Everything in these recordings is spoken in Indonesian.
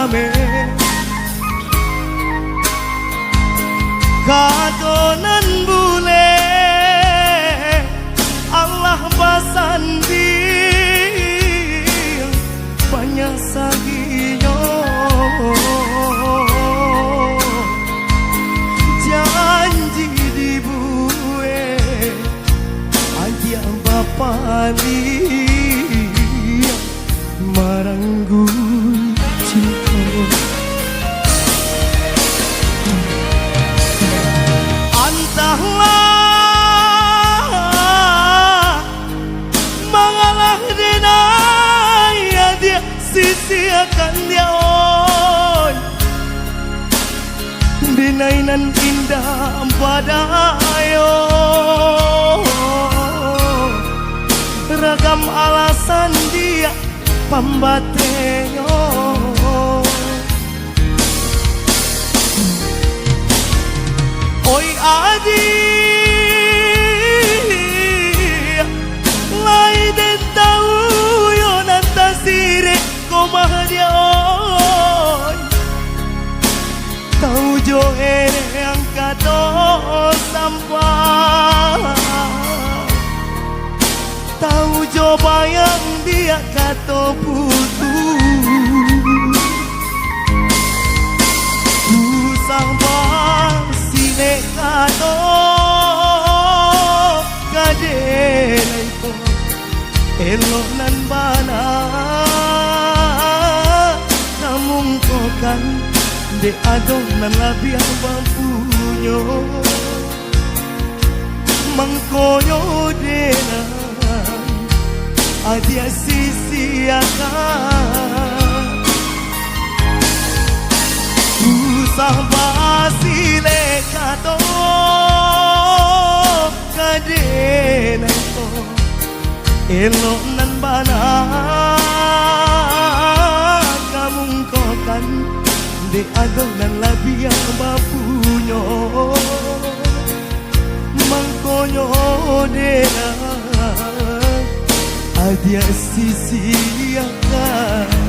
kami kadonan bule Allah basandi banyak sagiyo janji dibuwe aja bapali maranggu cinta antahlah mengalah denaya dia sisi akan dia oi dinainan indah badayo ragam alasan dia pambateyo oi adi lai den tahu yo nantasire komadia oi tahu jo ere angkado sampah tahu jo bayang dia kato putus sambal sine kato kadena ito elok nan bana namung kokan de adong nan labiang bampunyo mangkoyo dena adia sisi akan usah basile kato kadena ito elok nan bana kamung kokan de adong nan labiang bapunyo mangkonyo dena adia sisi akan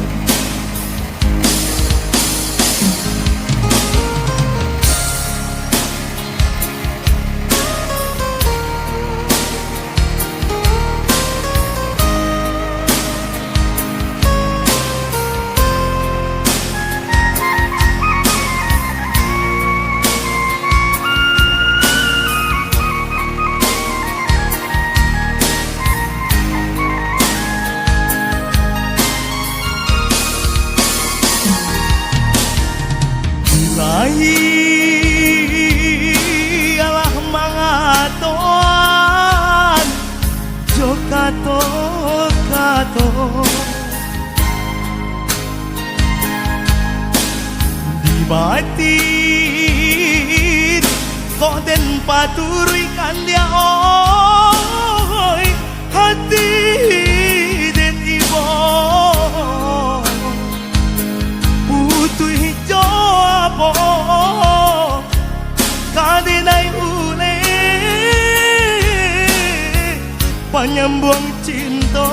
ialah mangatoan jo kato di batin kok den paturikan dia oi hati den ibo putu hijau apa kadinai ule penyambung cinta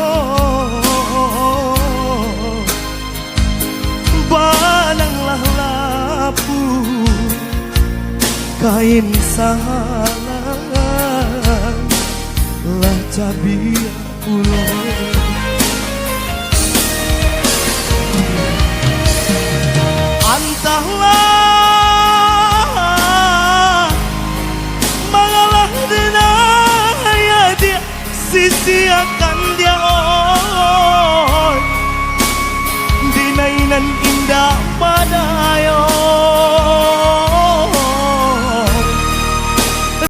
bananglah lapu kain salang lah cabia pulau antahlah mengalah denaya dia sisi akan dia oi dinainan indah pada